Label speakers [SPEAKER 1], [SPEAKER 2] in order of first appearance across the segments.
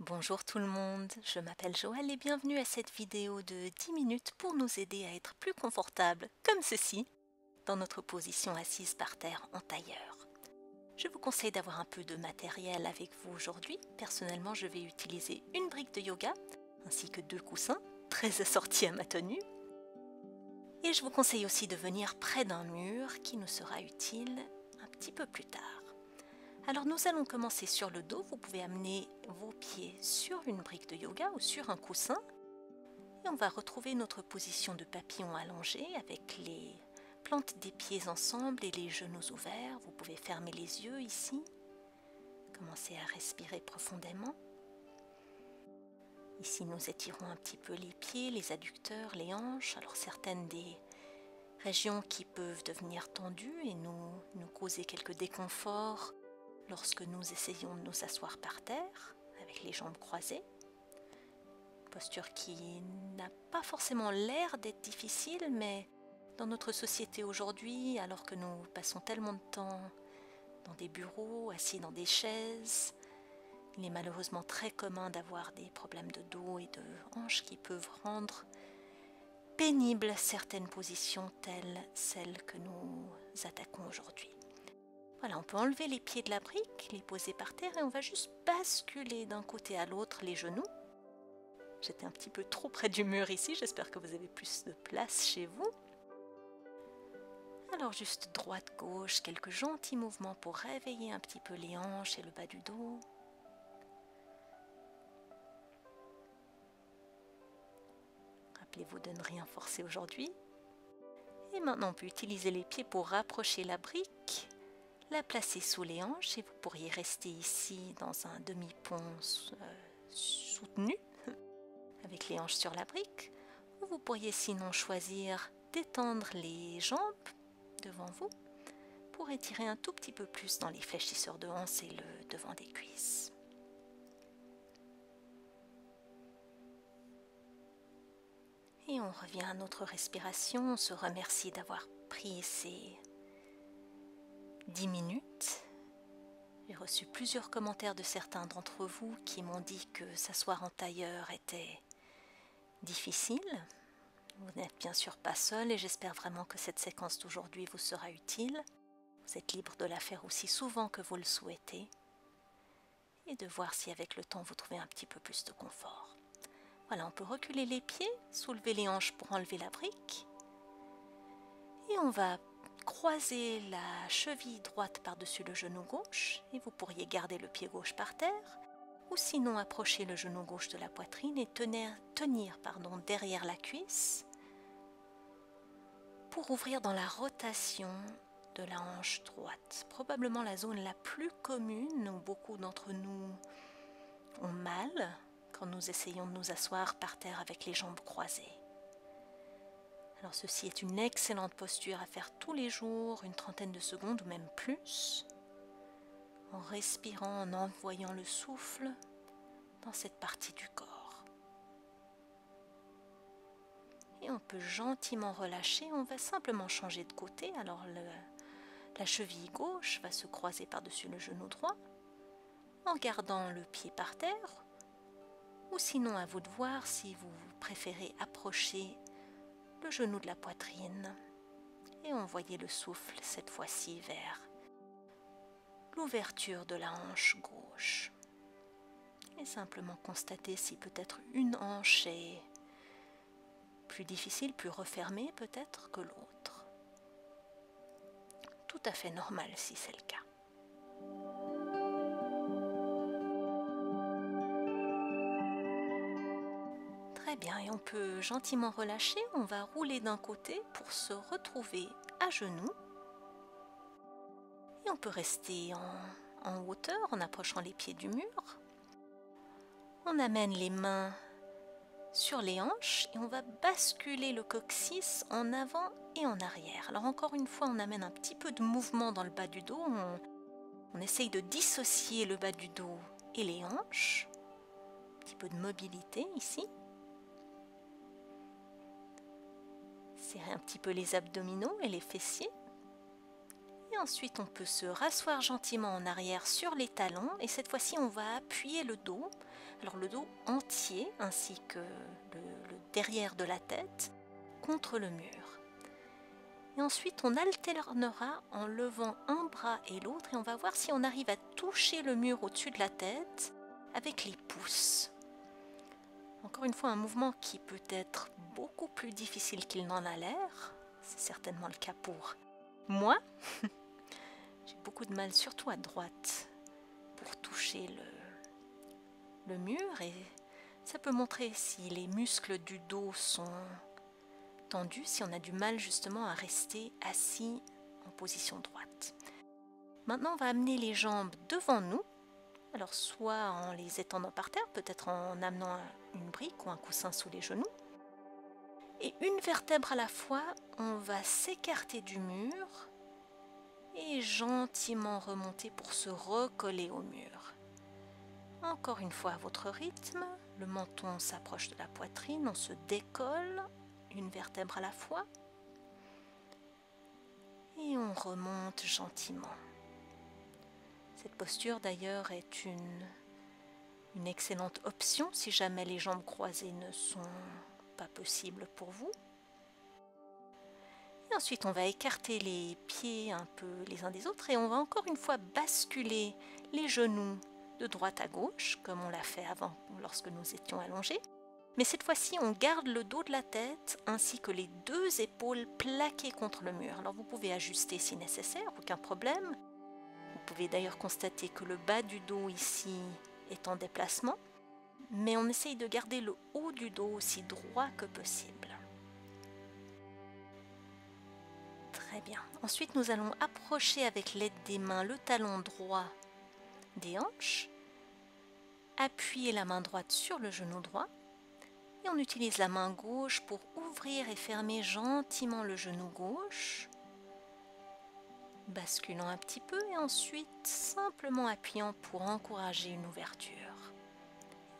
[SPEAKER 1] Bonjour tout le monde, je m'appelle Joëlle et bienvenue à cette vidéo de 10 minutes pour nous aider à être plus confortable, comme ceci, dans notre position assise par terre en tailleur. Je vous conseille d'avoir un peu de matériel avec vous aujourd'hui. Personnellement, je vais utiliser une brique de yoga ainsi que 2 coussins, très assortis à ma tenue. Et je vous conseille aussi de venir près d'un mur qui nous sera utile un petit peu plus tard. Alors nous allons commencer sur le dos, vous pouvez amener vos pieds sur une brique de yoga ou sur un coussin et on va retrouver notre position de papillon allongé avec les plantes des pieds ensemble et les genoux ouverts. Vous pouvez fermer les yeux ici, commencez à respirer profondément. Ici nous étirons un petit peu les pieds, les adducteurs, les hanches, alors certaines des régions qui peuvent devenir tendues et nous causer quelques déconforts lorsque nous essayons de nous asseoir par terre, avec les jambes croisées. Posture qui n'a pas forcément l'air d'être difficile, mais dans notre société aujourd'hui, alors que nous passons tellement de temps dans des bureaux, assis dans des chaises, il est malheureusement très commun d'avoir des problèmes de dos et de hanches qui peuvent rendre pénibles certaines positions telles celles que nous attaquons aujourd'hui. Voilà, on peut enlever les pieds de la brique, les poser par terre et on va juste basculer d'un côté à l'autre les genoux. J'étais un petit peu trop près du mur ici, j'espère que vous avez plus de place chez vous. Alors juste droite-gauche, quelques gentils mouvements pour réveiller un petit peu les hanches et le bas du dos. Rappelez-vous de ne rien forcer aujourd'hui. Et maintenant on peut utiliser les pieds pour rapprocher la brique. La placer sous les hanches et vous pourriez rester ici dans un demi-pont soutenu avec les hanches sur la brique. Ou vous pourriez sinon choisir d'étendre les jambes devant vous pour étirer un tout petit peu plus dans les fléchisseurs de hanches et le devant des cuisses. Et on revient à notre respiration, on se remercie d'avoir pris ces 10 minutes. J'ai reçu plusieurs commentaires de certains d'entre vous qui m'ont dit que s'asseoir en tailleur était difficile. Vous n'êtes bien sûr pas seul et j'espère vraiment que cette séquence d'aujourd'hui vous sera utile. Vous êtes libre de la faire aussi souvent que vous le souhaitez et de voir si avec le temps vous trouvez un petit peu plus de confort. Voilà, on peut reculer les pieds, soulever les hanches pour enlever la brique et on va croiser la cheville droite par-dessus le genou gauche et vous pourriez garder le pied gauche par terre ou sinon approcher le genou gauche de la poitrine et tenir derrière la cuisse pour ouvrir dans la rotation de la hanche droite. Probablement la zone la plus commune où beaucoup d'entre nous ont mal quand nous essayons de nous asseoir par terre avec les jambes croisées. Alors ceci est une excellente posture à faire tous les jours, une trentaine de secondes ou même plus, en respirant, en envoyant le souffle dans cette partie du corps. Et on peut gentiment relâcher, on va simplement changer de côté. Alors la cheville gauche va se croiser par-dessus le genou droit, en gardant le pied par terre, ou sinon à vous de voir si vous préférez approcher le genou de la poitrine et envoyer le souffle cette fois-ci vers l'ouverture de la hanche gauche et simplement constater si peut-être une hanche est plus difficile, plus refermée peut-être que l'autre. Tout à fait normal si c'est le cas. Très bien, et on peut gentiment relâcher, on va rouler d'un côté pour se retrouver à genoux. Et on peut rester en hauteur en approchant les pieds du mur. On amène les mains sur les hanches et on va basculer le coccyx en avant et en arrière. Alors encore une fois, on amène un petit peu de mouvement dans le bas du dos. On essaye de dissocier le bas du dos et les hanches. Un petit peu de mobilité ici. Serrer un petit peu les abdominaux et les fessiers. Et ensuite, on peut se rasseoir gentiment en arrière sur les talons. Et cette fois-ci, on va appuyer le dos Alors le dos entier ainsi que le derrière de la tête contre le mur. Et ensuite on alternera en levant un bras et l'autre et on va voir si on arrive à toucher le mur au-dessus de la tête avec les pouces. Encore une fois, un mouvement qui peut être beaucoup plus difficile qu'il n'en a l'air. C'est certainement le cas pour moi. J'ai beaucoup de mal, surtout à droite, pour toucher le mur. Et ça peut montrer si les muscles du dos sont tendus, si on a du mal justement à rester assis en position droite. Maintenant, on va amener les jambes devant nous. Alors soit en les étendant par terre, peut-être en amenant une brique ou un coussin sous les genoux. Et une vertèbre à la fois, on va s'écarter du mur et gentiment remonter pour se recoller au mur. Encore une fois à votre rythme, le menton s'approche de la poitrine, on se décolle, une vertèbre à la fois. Et on remonte gentiment. Cette posture d'ailleurs est une excellente option si jamais les jambes croisées ne sont pas possibles pour vous. Et ensuite on va écarter les pieds un peu les uns des autres et on va encore une fois basculer les genoux de droite à gauche comme on l'a fait avant lorsque nous étions allongés. Mais cette fois-ci on garde le dos de la tête ainsi que les deux épaules plaquées contre le mur. Alors vous pouvez ajuster si nécessaire, aucun problème. Vous pouvez d'ailleurs constater que le bas du dos ici est en déplacement, mais on essaye de garder le haut du dos aussi droit que possible. Très bien. Ensuite, nous allons approcher avec l'aide des mains le talon droit des hanches, appuyer la main droite sur le genou droit, et on utilise la main gauche pour ouvrir et fermer gentiment le genou gauche, basculant un petit peu et ensuite simplement appuyant pour encourager une ouverture.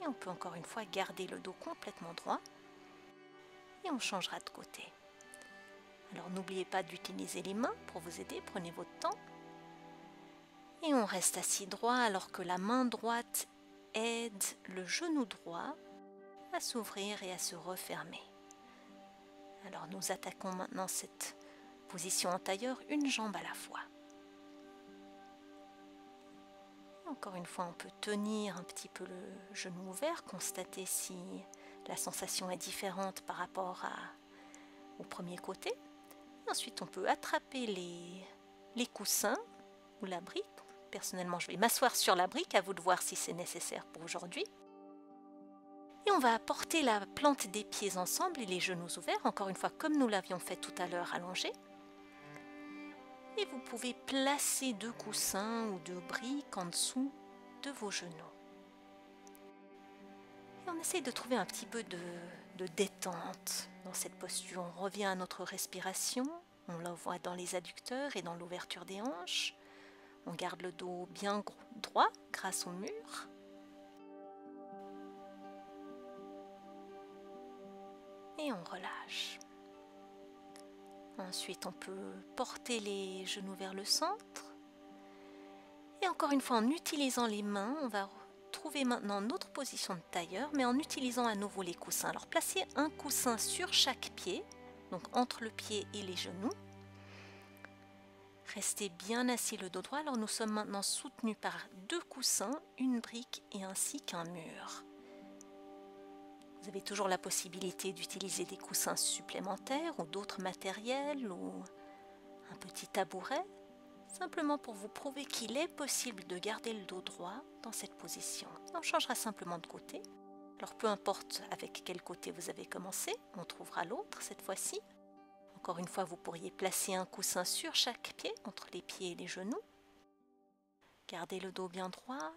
[SPEAKER 1] Et on peut encore une fois garder le dos complètement droit et on changera de côté. Alors n'oubliez pas d'utiliser les mains pour vous aider, prenez votre temps. Et on reste assis droit alors que la main droite aide le genou droit à s'ouvrir et à se refermer. Alors nous attaquons maintenant cette position en tailleur, une jambe à la fois. Et encore une fois, on peut tenir un petit peu le genou ouvert, constater si la sensation est différente par rapport au premier côté. Et ensuite, on peut attraper les coussins ou la brique. Personnellement, je vais m'asseoir sur la brique, à vous de voir si c'est nécessaire pour aujourd'hui. Et on va porter la plante des pieds ensemble et les genoux ouverts, encore une fois comme nous l'avions fait tout à l'heure allongé. Et vous pouvez placer deux coussins ou deux briques en dessous de vos genoux. Et on essaye de trouver un petit peu de détente dans cette posture. On revient à notre respiration, on l'envoie dans les adducteurs et dans l'ouverture des hanches. On garde le dos bien droit grâce au mur. Et on relâche. Ensuite, on peut porter les genoux vers le centre. Et encore une fois, en utilisant les mains, on va trouver maintenant notre position de tailleur, mais en utilisant à nouveau les coussins. Alors, placez un coussin sur chaque pied, donc entre le pied et les genoux. Restez bien assis le dos droit. Alors, nous sommes maintenant soutenus par deux coussins, une brique et ainsi qu'un mur. Vous avez toujours la possibilité d'utiliser des coussins supplémentaires ou d'autres matériels ou un petit tabouret, simplement pour vous prouver qu'il est possible de garder le dos droit dans cette position. On changera simplement de côté. Alors peu importe avec quel côté vous avez commencé, on trouvera l'autre cette fois-ci. Encore une fois, vous pourriez placer un coussin sur chaque pied, entre les pieds et les genoux. Gardez le dos bien droit,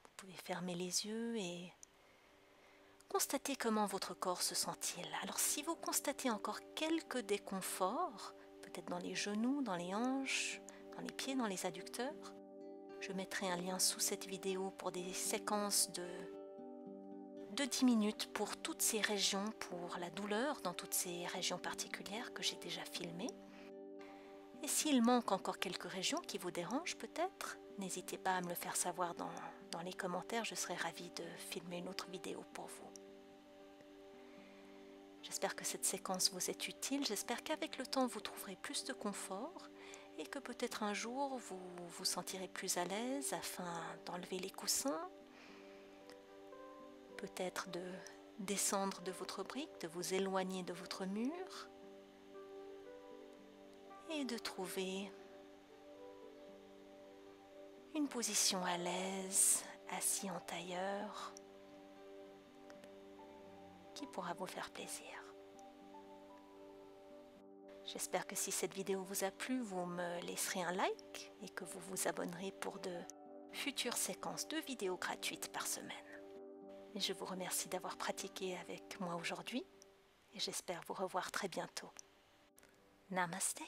[SPEAKER 1] vous pouvez fermer les yeux et constatez comment votre corps se sent-il. Alors si vous constatez encore quelques déconforts, peut-être dans les genoux, dans les hanches, dans les pieds, dans les adducteurs, je mettrai un lien sous cette vidéo pour des séquences de 10 minutes pour toutes ces régions, pour la douleur dans toutes ces régions particulières que j'ai déjà filmées. Et s'il manque encore quelques régions qui vous dérangent peut-être, n'hésitez pas à me le faire savoir dans les commentaires, je serai ravie de filmer une autre vidéo pour vous. J'espère que cette séquence vous est utile, j'espère qu'avec le temps vous trouverez plus de confort et que peut-être un jour vous vous sentirez plus à l'aise afin d'enlever les coussins, peut-être de descendre de votre brique, de vous éloigner de votre mur et de trouver une position à l'aise, assis en tailleur, qui pourra vous faire plaisir. J'espère que si cette vidéo vous a plu, vous me laisserez un like et que vous vous abonnerez pour de futures séquences de vidéos gratuites par semaine. Et je vous remercie d'avoir pratiqué avec moi aujourd'hui et j'espère vous revoir très bientôt. Namaste.